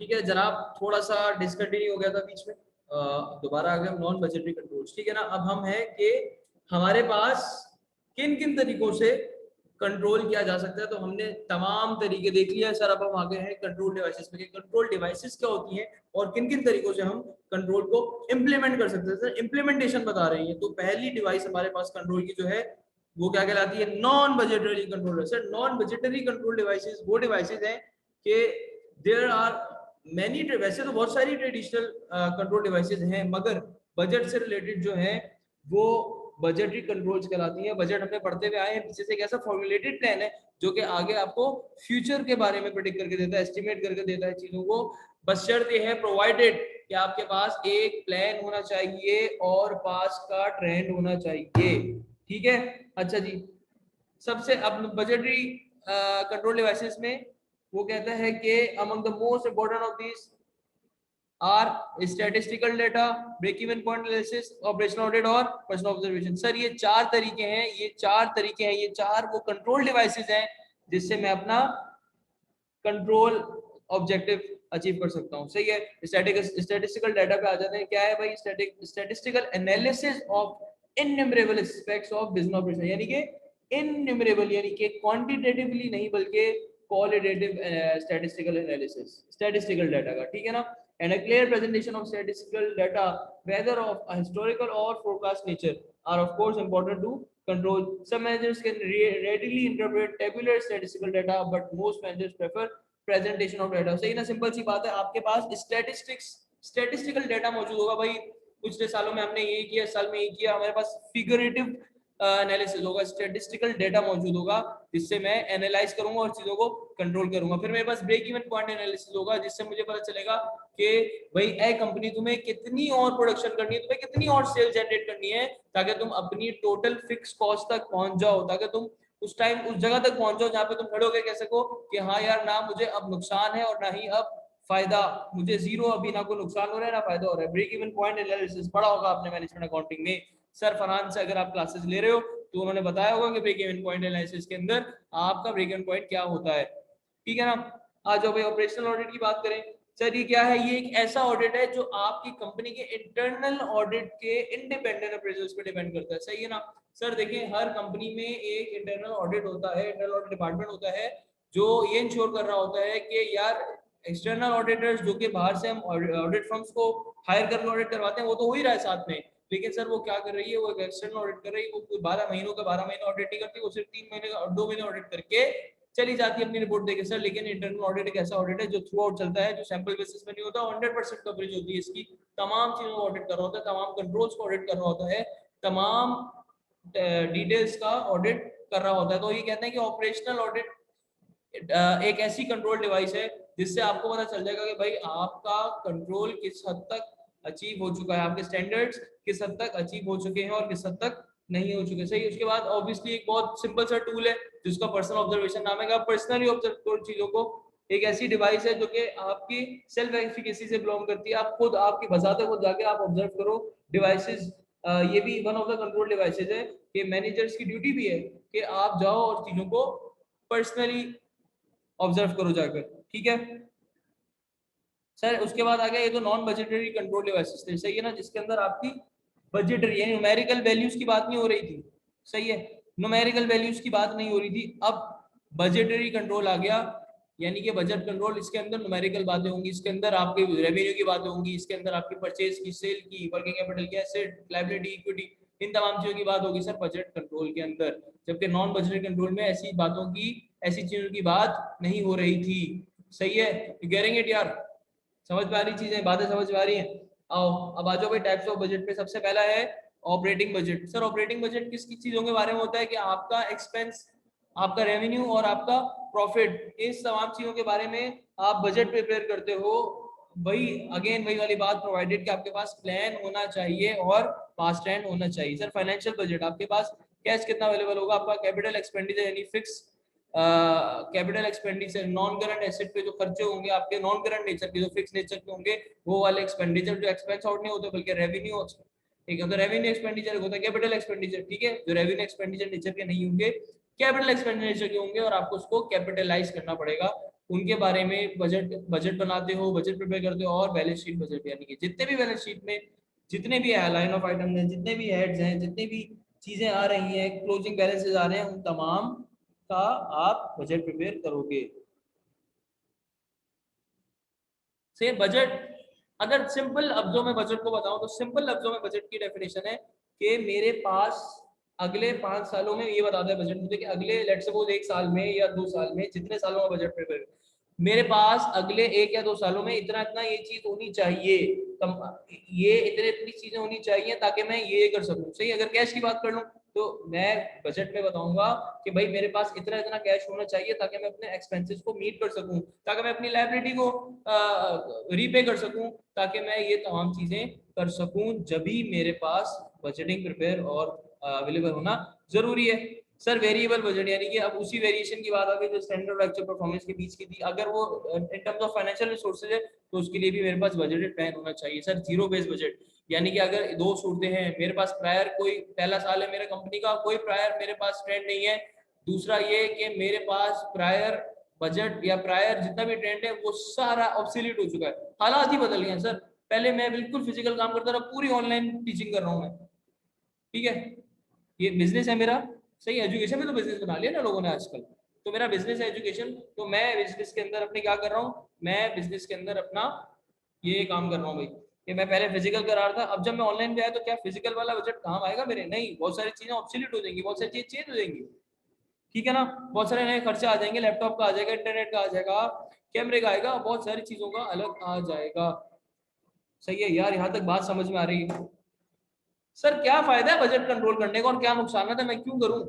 ठीक है जनाब, थोड़ा सा डिसकंटिन्यू हो गया था बीच में, दोबारा आ गए नॉन बजटरी कंट्रोल्स। ठीक है ना, अब हम है कि हमारे पास किन किन तरीकों से कंट्रोल किया जा सकता है। तो हमने तमाम तरीके देख लिया सर, अब हम आगे हैं कंट्रोल डिवाइसेस पे। कंट्रोल डिवाइसेस क्या होती हैं और किन किन तरीकों से हम कंट्रोल को इम्प्लीमेंट कर सकते हैं। सर इम्प्लीमेंटेशन बता रही है, तो पहली डिवाइस हमारे पास कंट्रोल की जो है वो क्या कहलाती है, non budgetary control. Sir non budgetary control devices वो डिवाइसेस हैं कि देयर आर मैनी, वैसे तो बहुत सारी ट्रेडिशनल कंट्रोल डिवाइसेस हैं, मगर बजट से रिलेटेड जो है वो बजटरी कंट्रोल्स कहलाती है। बजट हमने पढ़ते हुए आए हैं, पीछे से एक ऐसा फॉर्मुलेटेड प्लान है जो कि आगे आपको फ्यूचर के बारे में प्रेडिक्ट करके देता है, एस्टिमेट करके देता है चीजों को। बस शर्त ये है प्रोवाइडेड कि आपके पास एक प्लान होना चाहिए और पास का ट्रेंड होना चाहिए। ठीक है, अच्छा जी, सबसे अब बजटरी कंट्रोल डिवाइसेस में वो कहता है कि among the most important of this are statistical data, break even point analysis, operational audit और पर्सनल ऑब्जर्वेशन। सर ये चार तरीके हैं, ये चार तरीके हैं, ये चार वो कंट्रोल डिवाइसेस हैं जिससे मैं अपना कंट्रोल ऑब्जेक्टिव अचीव कर सकता हूँ। सही है, स्टैटिस्टिकल डाटा पे आ जाते हैं। क्या है भाई, statistical analysis of innumerable aspects of business operation, यानी कि इनन्यूमरेबल यानी कि क्वांटिटेटिवली नहीं बल्कि qualitative statistical analysis statistical data का। ठीक है ना, and a clear presentation of statistical data whether of a historical or forecast nature are of course important to control. Some managers can readily interpret tabular statistical data but most managers prefer presentation of data. सही ना, simple सी बात है, आपके पास statistical data मौजूद होगा भाई, पिछले सालों में हमने ये किया, साल में ये किया, हमारे पास फिगरेटिव एनालिसिस होगा, स्टैटिस्टिकल डेटा मौजूद होगा जिससे मैं एनालाइज करूंगा और चीजों को कंट्रोल करूंगा। फिर मेरे पास ब्रेक इवन पॉइंट एनालिसिस होगा जिससे मुझे पता चलेगा कि भाई ए कंपनी तुम्हें कितनी और प्रोडक्शन करनी है, तुम्हें कितनी और सेल जनरेट करनी है ताकि तुम अपनी टोटल फिक्स कॉस्ट तक पहुंच जाओ, ताकि तुम उस टाइम उस जगह तक पहुंच जाओ जहां पे तुम खड़े होकर कह सको कि हाँ यार ना मुझे अब नुकसान है और ना ही अब फायदा, मुझे जीरो, अभी ना कोई नुकसान हो रहा है ना फायदा हो रहा है। ब्रेक इवन पॉइंट एनालिसिस पढ़ा होगा आपने मैनेजमेंट अकाउंटिंग में, सर फरहान से अगर आप क्लासेस ले रहे हो तो उन्होंने बताया होगा कि ब्रेक इवन पॉइंट एनालिसिस के अंदर आपका ब्रेक इवन पॉइंट क्या होता है। ठीक है ना, आ जाओ भाई ऑपरेशनल ऑडिट की बात करें। सर ये क्या है, ये एक ऐसा ऑडिट है जो आपकी कंपनी के इंटरनल ऑडिट के इंडिपेंडेंट अप्रेजल्स पे डिपेंड करता है। सही है ना, सर देखिए हर कंपनी में एक इंटरनल ऑडिट होता है, इंटरनल ऑडिट डिपार्टमेंट होता है जो ये इंश्योर कर रहा होता है कि यार एक्सटर्नल ऑडिटर्स जो कि बाहर से हम ऑडिट फर्म्स को हायर करके ऑडिट करवाते हैं वो तो हो ही रहा है साथ में, लेकिन सर वो क्या कर रही है, वो एक्सटर्नल ऑडिट कर रही है, वो 12 महीनों का 12 महीने ऑडिट नहीं करती, वो सिर्फ 3 महीने का 2 महीने ऑडिट करके चली जाती है अपनी रिपोर्ट देके। सर लेकिन इंटरनल ऑडिट एक ऐसा ऑडिट है जो थ्रू आउट चलता है, जो सैंपल बेसिस पे नहीं होता, 100% कवरेज होती है इसकी, तमाम चीजों को ऑडिट कर रहा होता है, तमाम कंट्रोल्स को ऑडिट कर रहा होता है, तमाम डिटेल्स का ऑडिट कर रहा होता है। तो ये कहते हैं कि ऑपरेशनल ऑडिट एक ऐसी कंट्रोल डिवाइस है जिससे आपको पता चल जाएगा कि भाई आपका कंट्रोल किस हद तक अचीव हो चुका है, आपके स्टैंडर्ड्स किस हद तक अचीव हो चुके हैं और किस हद तक नहीं हो चुके। सही, उसके बाद ऑब्वियसली एक बहुत सिंपल सा टूल है जिसका पर्सनल ऑब्जर्वेशन नाम है, पर्सनली ऑब्जर्व करो चीजों को। एक ऐसी डिवाइस है जो कि आपकी सेल्फ एफिकेसी से बिलोंग करती है, आप खुद आपकी बजाते खुद जाके आप ऑब्जर्व करो डिवाइसेस। ये भी one of the control devices है कि मैनेजर्स की ड्यूटी भी है कि आप जाओ और चीजों को पर्सनली ऑब्जर्व करो जाकर। ठीक है सर, उसके बाद आ गया ये तो नॉन बजटरी कंट्रोल डिवाइसेस थे। सही है ना, जिसके अंदर आपकी बजटरी यानी न्यूमेरिकल वैल्यूज की बात नहीं हो रही थी। सही है, न्यूमेरिकल वैल्यूज की बात नहीं हो रही थी। अब बजटरी कंट्रोल आ गया, यानी कि बजट कंट्रोल, इसके अंदर न्यूमेरिकल बातें होंगी, इसके अंदर आपकी रेवेन्यू की बातें होंगी, इसके अंदर आपकी परचेज की, सेल की, वर्किंग कैपिटल की, एसेट, लायबिलिटी, इक्विटी, इन तमाम चीजों की बात होगी सर बजट कंट्रोल के अंदर। जबकि नॉन बजटरी कंट्रोल में ऐसी बातों की, ऐसी चीजों की बात नहीं हो रही थी। सही है, यू गेटिंग इट यार, समझ में आ रही चीजें, बातें समझ में आ रही हैं। आओ अब आ जाओ भाई टाइप्स ऑफ बजट पे। सबसे पहला है operating budget. Sir operating budget किस किस चीजों के बारे में होता है कि आपका एक्सपेंस, आपका रेवेन्यू और आपका प्रॉफिट, इस तमाम चीजों के बारे में आप बजट प्रिपेयर करते हो। वही अगेन वही वाली बात, प्रोवाइडेड कि आपके पास प्लान होना चाहिए और पास्ट ट्रेंड होना चाहिए। सर फाइनेंशियल बजट, आपके पास कैश कितना अवेलेबल होगा, आपका कैपिटल एक्सपेंडिचर यानी fix capital expenditure, non current asset पे जो खर्चे होंगे आपके नॉन करंट नेचर के, जो फिक्स नेचर के होंगे, वो वाले एक्सपेंडिचर जो एक्सपेंस आउट नहीं होते बल्कि रेवेन्यू, ठीक है, तो रेवेन्यू एक्सपेंडिचर होता है कैपिटल एक्सपेंडिचर। ठीक है, जो रेवेन्यू एक्सपेंडिचर नेचर के नहीं होंगे, कैपिटल एक्सपेंडिचर के होंगे और आपको उसको कैपिटलाइज करना पड़ेगा। उनके बारे में बजट बजट बनाते हो, बजट प्रिपेयर करते हो, और बैलेंस शीट बजट यानी कि जितने भी बैलेंस शीट में जितने भी लाइन ऑफ आइटम हैं, जितने भी हेड्स हैं, जितनी भी चीजें आ रही हैं, क्लोजिंग बैलेंसेस आ रहे हैं, उन तमाम का आप बजट प्रिपेयर करोगे। से बजट, अगर सिंपल लफ्जों में बजट को बताऊं तो सिंपल लफ्जों में बजट की डेफिनेशन है कि मेरे पास अगले 5 सालों में, ये बताता है बजट मुझे कि अगले लेट्स सपोज 1 साल में या 2 साल में, जितने सालों का बजट प्रिपेयर, मेरे पास अगले 1 या 2 सालों में इतना इतना ये चीज होनी चाहिए, ये इतने इतनी चीजें होनी चाहिए ताकि मैं ये कर सकूं। सही, अगर कैश की बात कर लूं तो मैं बजट में बताऊंगा कि भाई मेरे पास इतना इतना कैश होना चाहिए ताकि मैं अपने एक्सपेंसेस को मीट कर सकूं, ताकि मैं अपनी लायबिलिटी को रीपे कर सकूं, ताकि मैं ये तमाम चीजें कर सकूं, जब भी मेरे पास बजटिंग प्रिपेयर और अवेलेबल होना जरूरी है। सर वेरिएबल बजट यानी कि अब उसी वेरिएशन की बात आ गई जो स्टैंडर्ड और एक्चुअल परफॉर्मेंस के बीच की थी, अगर वो in terms of financial resources है तो उसके लिए भी मेरे पास बजटेड प्लान होना चाहिए। सर जीरो बेस्ड बजट यानी कि अगर दो सूरतें हैं, मेरे पास प्रायर कोई पहला साल है मेरे कंपनी का, कोई प्रायर मेरे पास ट्रेंड नहीं है, दूसरा ये कि मेरे पास प्रायर बजट या प्रायर जितना भी ट्रेंड है वो सारा ऑब्सोल्यूट हो चुका है, हालात ही बदल गए हैं। सर पहले मैं बिल्कुल फिजिकल काम करता था, पूरी ऑनलाइन टीचिंग कर रहा हूँ मैं, ठीक है, ये बिजनेस है मेरा। सही, एजुकेशन में तो बिजनेस बना लिया ना लोगों ने आजकल, तो मेरा बिजनेस है एजुकेशन, तो मैं बिजनेस के अंदर अपने क्या कर रहा हूँ, मैं बिजनेस के अंदर अपना ये काम कर रहा हूँ भाई, कि मैं पहले फिजिकल करा रहा था, अब जब मैं ऑनलाइन पे आया तो क्या फिजिकल वाला बजट काम आएगा मेरे? नहीं, बहुत सारी चीजें ऑब्सोल्यूट हो जाएंगी, बहुत सारी चीजें चेंज हो जाएंगी, ठीक है ना, बहुत सारे नए खर्चे आ जाएंगे, लैपटॉप का आ जाएगा, इंटरनेट का आ जाएगा, कैमरे का आएगा, बहुत सारी चीजों का अलग आ जाएगा। सही है यार, यहाँ तक बात समझ में आ रही है? सर क्या फायदा है बजट कंट्रोल करने का और क्या नुकसान है, मैं क्यों करूं?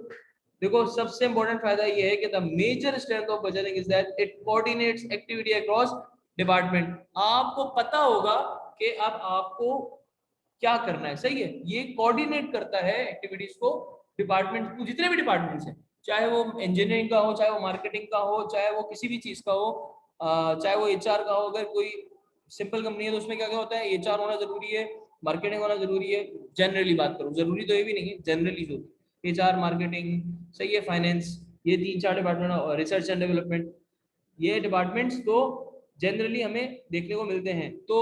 देखो सबसे इंपॉर्टेंट फायदा ये है कि the major strength of budgeting is that it coordinates activity across department. आपको पता होगा कि अब आपको क्या करना है, सही है, ये कोऑर्डिनेट करता है एक्टिविटीज को डिपार्टमेंट, जितने भी डिपार्टमेंट्स हैं, चाहे वो इंजीनियरिंग का हो, चाहे वो मार्केटिंग का हो, चाहे वो किसी भी चीज का हो, चाहे वो एचआर का हो। अगर कोई सिंपल कंपनी है तो उसमें क्या क्या होता है, एचआर होना जरूरी है, मार्केटिंग होना जरूरी है, जनरली बात करूं, जरूरी तो ये भी नहीं है, जनरली जो एचआर, मार्केटिंग, सही है, फाइनेंस, ये 3-4 डिपार्टमेंट, और रिसर्च एंड डेवलपमेंट, ये डिपार्टमेंट्स तो जनरली हमें देखने को मिलते हैं। तो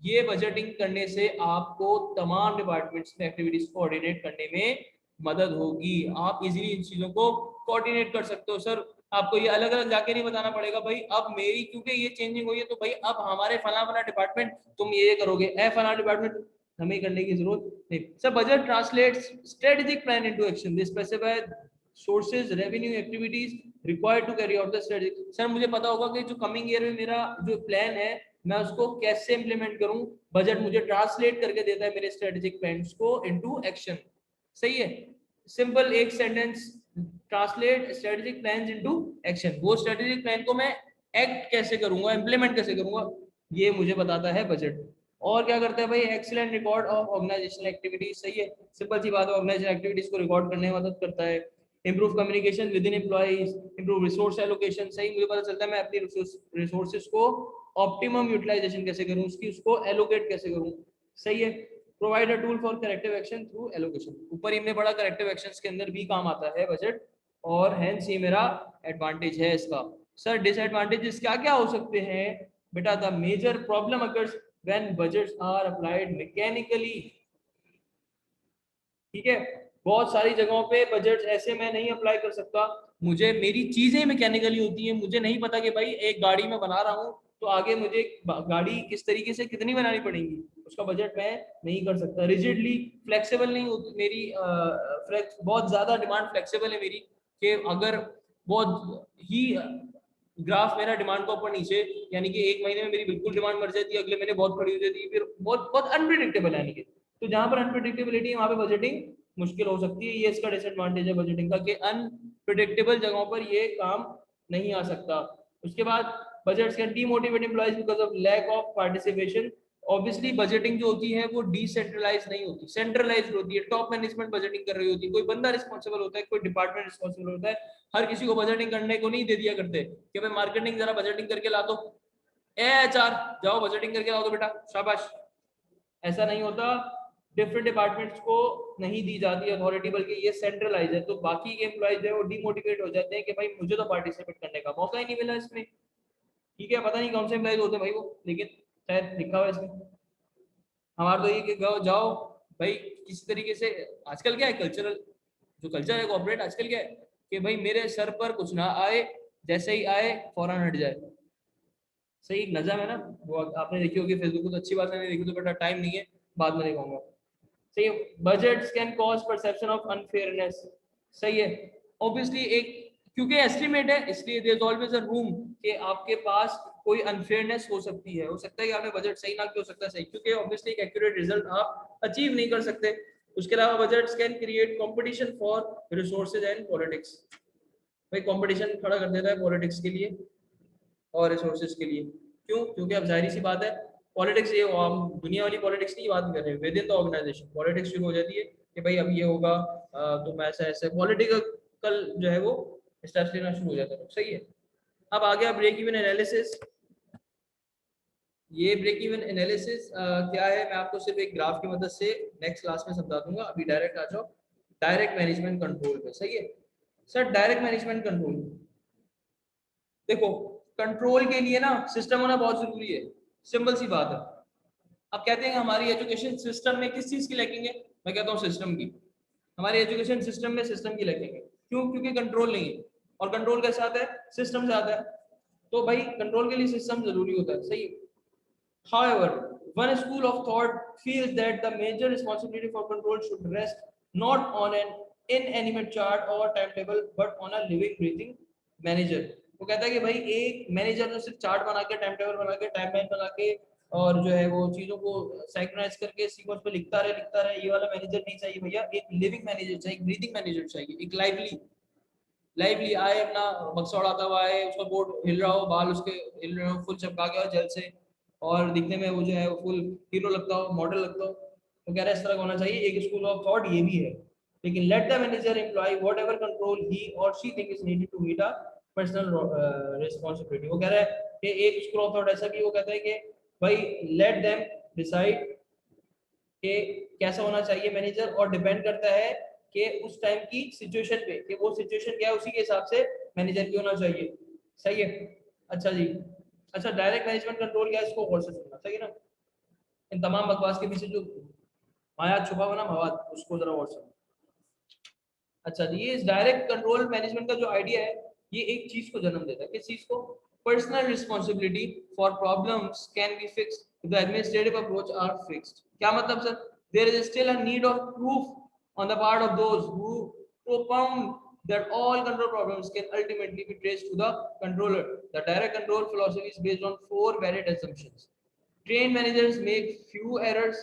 ये बजटिंग करने से आपको तमाम डिपार्टमेंट्स में एक्टिविटीज कोऑर्डिनेट करने में मदद होगी, आप इजीली इन चीजों को कोऑर्डिनेट कर सकते हो। सर आपको ये अलग अलग जाके नहीं बताना पड़ेगा भाई अब मेरी क्योंकि ये चेंजिंग हुई है तो भाई अब हमारे फला फला डिपार्टमेंट तुम ये करोगे, ए फला डिपार्टमेंट हमें करने की जरूरत नहीं। Sir budget translates strategic plan into action, this specify sources, revenue, activities required to carry out the strategy. Sir मुझे पता होगा कि जो कमिंग ईयर में मेरा जो प्लान है मैं उसको कैसे इंप्लीमेंट करूं, बजट मुझे ट्रांसलेट करके देता है मेरे स्ट्रेटेजिक प्लान्स को इनटू एक्शन। सही है, सिंपल एक sentence, translate strategic plans into action, वो स्ट्रेटेजिक प्लान को मैं एक्ट कैसे करूंगा, इंप्लीमेंट कैसे करूंगा, ये मुझे बताता है बजट। और क्या करता है भाई, excellent record of organisational activities, सही है, सिंपल सी बात है, ऑर्गेनाइजेशनल एक्टिविटीज को रिकॉर्ड करने में मदद करता है। Improve communication with in employees, improve resource allocation, सही, मुझे पता चलता है मैं अपनी रिसोर्सेज को ऑप्टिमम यूटिलाइजेशन कैसे करूं, उसकी उसको एलोकेट कैसे करूं, सही है। Provide a tool for corrective action through allocation, ऊपर ही में बड़ा करेक्टिव एक्शंस के अंदर भी काम आता है बजट, और हेंस ये मेरा एडवांटेज है इसका। सर डिसएडवांटेजेस क्या क्या हो सकते हैं बेटा? The major problem occurs when budgets are applied mechanically, ठीक है, बहुत सारी जगहों पे बजट ऐसे मैं नहीं अप्लाई कर सकता, मुझे मेरी चीजें मैकेनिकली होती हैं, मुझे नहीं पता कि भाई एक गाड़ी में बना रहा हूँ तो आगे मुझे गाड़ी किस तरीके से कितनी बनानी पड़ेगी, उसका बजट मैं नहीं कर सकता। रिजिडली फ्लेक्सिबल नहीं होती मेरी, बहुत ज्यादा डिमांड फ्लेक्सिबल है मेरी, कि अगर बहुत ही ग्राफ मेरा डिमांड का ऊपर नीचे, यानी कि एक महीने में मेरी बिल्कुल डिमांड मर जाती है, अगले महीने बहुत खड़ी हो जाती है, फिर बहुत बहुत अनप्रिडिक्टेबल है, यानी कि तो जहां पर अनप्रिडिक्टेबिलिटी है वहां पे बजटिंग मुश्किल हो सकती है, ये इसका डिसएडवांटेज है बजटिंग का, कि अनप्रिडिक्टेबल जगहों पर ये काम नहीं आ सकता। उसके बाद budgets can demotivate employees because of lack of participation, obviously budgeting जो होती है वो डिसेंट्रलाइज नहीं होती, सेंट्रलाइज होती है, टॉप मैनेजमेंट बजटिंग कर रही होती है, कोई बंदा रिस्पॉन्सिबल होता है, कोई डिपार्टमेंट रिस्पॉन्सिबल होता है, हर किसी को बजटिंग करने को नहीं दे दिया करते कि भाई मार्केटिंग जरा बजटिंग करके ला दो, एचआर जाओ बजटिंग करके लाओ तो बेटा शाबाश, ऐसा नहीं होता, डिफरेंट डिपार्टमेंट्स को नहीं दी जाती अथॉरिटी, बल्कि ये सेंट्रलाइज है, तो बाकी के एम्प्लॉइज है वो डिमोटिवेट हो जाते हैं कि भाई मुझे तो पार्टिसिपेट करने का मौका ही नहीं मिला इसमें, ठीक है, पता नहीं कौन से एम्प्लॉइज होते हैं भाई वो, लेकिन शायद लिखा हुआ है इसमें। हमारा तो ये कि जाओ भाई किसी तरीके से। आजकल क्या है कल्चरल, जो कल्चर है कॉर्पोरेट आजकल क्या है कि भाई मेरे सर पर कुछ ना आए, जैसे ही आए फौरन हट जाए। सही नजम है ना, वो आपने देखी होगी फेसबुक को, तो अच्छी बात है, नहीं देखी तो बेटा टाइम नहीं है, बाद में दिखाऊंगा। सही है, budgets can cause perception of unfairness. सही है, ऑब्वियसली एक, क्योंकि एस्टिमेट है इसलिए there is always a room कि आपके पास कोई अनफेयरनेस हो सकती है, हो सकता है कि आपने बजट सही ना किया, हो सकता है सही, क्योंकि ऑब्वियसली एक एक्यूरेट रिजल्ट आप अचीव नहीं कर सकते। उसके अलावा budgets can create competition for resources and politics. भाई कंपटीशन खड़ा कर देता है पॉलिटिक्स के लिए और रिसोर्सेज के लिए। क्यों? क्योंकि अब जाहिर सी बात है, पॉलिटिक्स ये हम दुनिया वाली पॉलिटिक्स की बात कर रहे हैं, within the organisation politics शुरू हो जाती है कि भाई अब ये होगा, तो मैं ऐसा ऐसे पॉलिटिकल जो है वो स्टेप्स लेना शुरू हो जाता है। सही है, अब आ गया ब्रेक इवन एनालिसिस। ये ब्रेक इवन एनालिसिस क्या है, मैं आपको सिर्फ एक ग्राफ की मदद से नेक्स्ट क्लास में समझा दूंगा, अभी डायरेक्ट आ जाओ डायरेक्ट मैनेजमेंट कंट्रोल पे। सही है सर, डायरेक्ट मैनेजमेंट कंट्रोल, देखो कंट्रोल के लिए ना सिस्टम होना बहुत जरूरी है, सिंपल सी बात है। अब कहते हैं हमारी एजुकेशन सिस्टम में किस चीज की लैकिंग है, मैं कहता हूँ सिस्टम की। हमारी एजुकेशन सिस्टम में सिस्टम की लैकिंग है, क्यों? क्योंकि कंट्रोल नहीं है, और कंट्रोल कैसे आता है? सिस्टम से आता है। तो भाई कंट्रोल के लिए सिस्टम जरूरी होता है। सही है, however one school of thought feels that the major responsibility for control should rest not on an inanimate chart or timetable but on a living breathing manager। वो कहता है कि भाई एक मैनेजर जो सिर्फ चार्ट बना के, टाइम टेबल बना के, टाइमलाइन बना के, और जो है वो चीजों को साइक्रोनाइज करके सीक्वेंस पे लिखता रहे, ये वाला मैनेजर नहीं चाहिए भैया। एक लिविंग मैनेजर चाहिए, एक ब्रीथिंग मैनेजर चाहिए, एक लाइवली आए, अपना बक्सा उड़ाता हुआ आए, उसका बोर्ड हिल रहा हो, बाल उसके हिल रहे हो, फुल चमका के और जल से, और दिखने में वो जो है वो फुल हीरो लगता हो, मॉडल लगता हो। तो कह रहे हैं इस तरह का होना चाहिए। एक स्कूल ऑफ थॉट ये भी है, लेकिन let the manager employ whatever control he और she think is needed to meet a personal responsibility. वो कह रहा है कि एक स्कूल ऑफ थॉट ऐसा भी वो कहता है कि भाई लेट देम डिसाइड कि कैसा होना चाहिए मैनेजर, और डिपेंड करता है कि उस टाइम की सिचुएशन पे, कि वो सिचुएशन क्या है, उसी के हिसाब से मैनेजर की होना चाहिए। सही है, अच्छा जी। अच्छा, डायरेक्ट मैनेजमेंट कंट्रोल क्या है, इसको गौर से सुनना। सही है ना, इन तमाम बकवास के पीछे जो माया छुपा हुआ ना मवाद, उसको जरा गौर से। अच्छा जी, ये इस डायरेक्ट कंट्रोल मैनेजमेंट का जो आइडिया है, ये एक चीज को जन्म देता है, किस चीज को? Personal responsibility for problems can be fixed, the administrative approach are fixed. क्या मतलब sir? There is still a need of proof on the part of those who propound that all control problems can ultimately be traced to the controller. The direct control philosophy is based on four valid assumptions. Trained managers make fewer errors,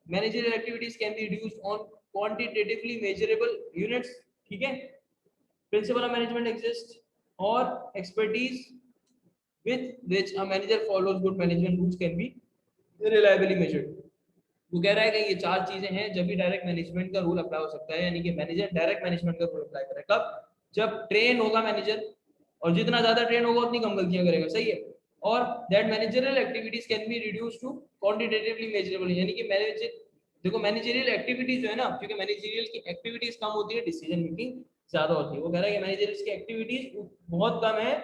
managerial activities can be reduced on quantitatively measurable units, ठीक है, principle of management exists, और expertise with which a manager follows good management rules can be reliably measured। वो कह रहा है कि ये चार चीजें हैं जब भी डायरेक्ट मैनेजमेंट का रूल अप्लाई हो सकता है, यानी कि मैनेजर डायरेक्ट मैनेजमेंट का रूल अप्लाई करे कब? जब ट्रेन होगा मैनेजर, और जितना ज्यादा ट्रेन होगा उतनी कम गलतियां करेगा। सही है, और that managerial activities can be reduce to quantitatively measurable, यानी कि मैनेजर, देखो मैनेजरियल एक्टिविटीज जो है ना, क्योंकि मैनेजरियल की एक्टिविटीज कम होती है, डिसीजन मेकिंग ज्यादा होती है। वो कह रहा है कि मैनेजरियल की एक्टिविटीज बहुत कम है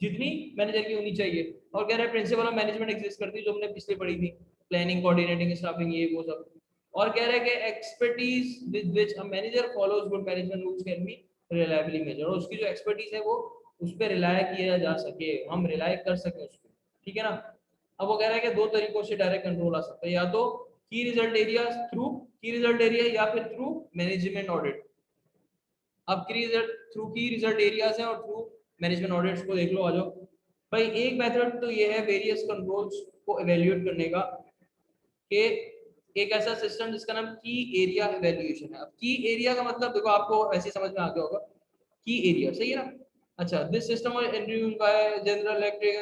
जितनी मैनेजर की होनी चाहिए। और कह रहा है प्रिंसिपल ऑफ मैनेजमेंट एग्जिस्ट करती है, जो हमने पिछले पढ़ी थी, प्लानिंग, कोऑर्डिनेटिंग, स्टाफिंग, ये वो सब। और कह रहा है कि expertise with which a manager follows good management rules can be reliably measured, और उसकी जो एक्सपर्टीज है वो उस पर रिलाय किया जा सके, हम रिलाय कर सके उस पर। ठीक है ना। अब वो कह रहा है कि दो तरीकों से डायरेक्ट कंट्रोल आ सकता है, या तो की रिजल्ट एरिया, थ्रू की रिजल्ट एरिया, या फिर थ्रू मैनेजमेंट ऑडिट। अब थ्रू की रिजल्ट एरियाज है और थ्रू मैनेजमेंट ऑडिट्स को देख लो, आ जाओ भाई। एक मेथड तो ये है वेरियस कंट्रोल्स को इवेल्युएट करने का, कि एक ऐसा सिस्टम जिसका नाम की एरिया इवेल्युएशन है। अब की एरिया का मतलब देखो आपको ऐसे समझ में आ गया होगा, की एरिया। सही है ना। अच्छा, this system was introduced by General Electric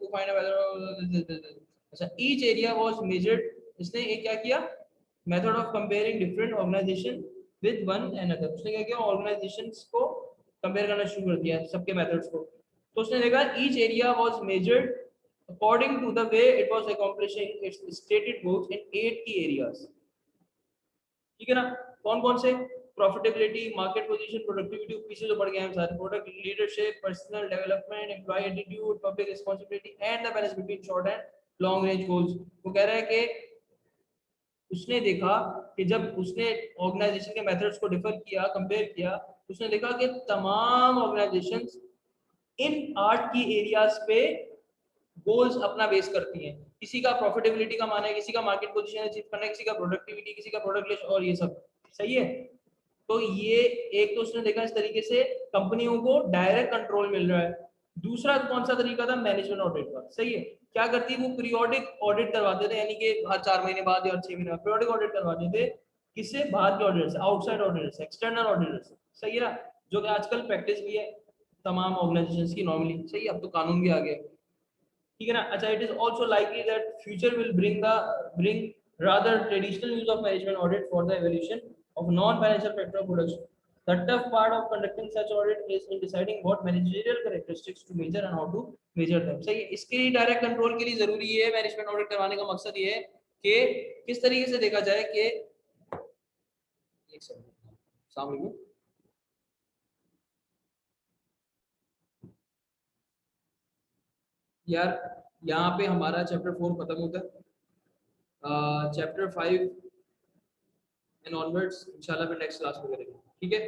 to find whether, अच्छा ईच एरिया वाज मेजर्ड। इसने एक क्या किया, method of comparing different organisation with one another. उसने क्या किया, ऑर्गेनाइजेशंस को कंपेयर करना शुरू कर दिया, सबके मेथड्स को। तो उसने देखा each area was measured according to the way it was accomplishing its stated goals in 8 key areas। ठीक है ना, कौन कौन से? प्रॉफिटेबिलिटी, मार्केट पोजीशन, प्रोडक्टिविटी, पीछे जो पढ़ गए हम सारे, product leadership, personal development, employee attitude, public responsibility and the balance between short and long range goals. वो कह रहा है कि उसने देखा कि जब उसने ऑर्गेनाइजेशन के मेथड्स को डिफर किया, कंपेयर किया, उसने देखा कि तमाम ऑर्गेनाइजेशंस इन 8 की एरियाज पे गोल्स अपना बेस करती हैं। किसी का प्रॉफिटेबिलिटी का माना है, किसी का मार्केट पोजीशन अचीव करना है, किसी का प्रोडक्टिविटी, किसी का प्रोडक्ट लिस्ट और ये सब। सही है। तो ये एक तो उसने देखा इस तरीके से कंपनियों को डायरेक्ट कंट्रोल मिल रहा है। दूसरा कौन सा तरीका था? मैनेजमेंट ऑडिट का। सही है। क्या करती है वो? पीरियोडिक ऑडिट करवाते थे, यानी कि हर 4 महीने बाद या 6 महीने बाद पीरियोडिक ऑडिट करवाते थे। किससे? बाहर के ऑडिटर से, आउटसाइड ऑडिटर से, एक्सटर्नल ऑडिटर से। सही है ना? जो कि आजकल प्रैक्टिस भी है तमाम ऑर्गेनाइजेशंस की नॉर्मली। सही है। अब तो कानून भी आ गया, ठीक है ना? अच्छा, it is also likely that future will bring rather traditional use of management audit for the evaluation of non-financial factor of production. The tough part of conducting such audit is in deciding what managerial characteristics to measure and how to measure them. सही है। इसके लिए direct control के लिए जरूरी है management audit करवाने का मकसद ये है कि किस तरीके से देखा जाए कि एक सेकंड सामने यार, यहाँ पे हमारा चैप्टर 4 खत्म होता है। चैप्टर 5 एंड ऑनवर्ड्स इंशाल्लाह फिर नेक्स्ट क्लास में करेंगे, ठीक है।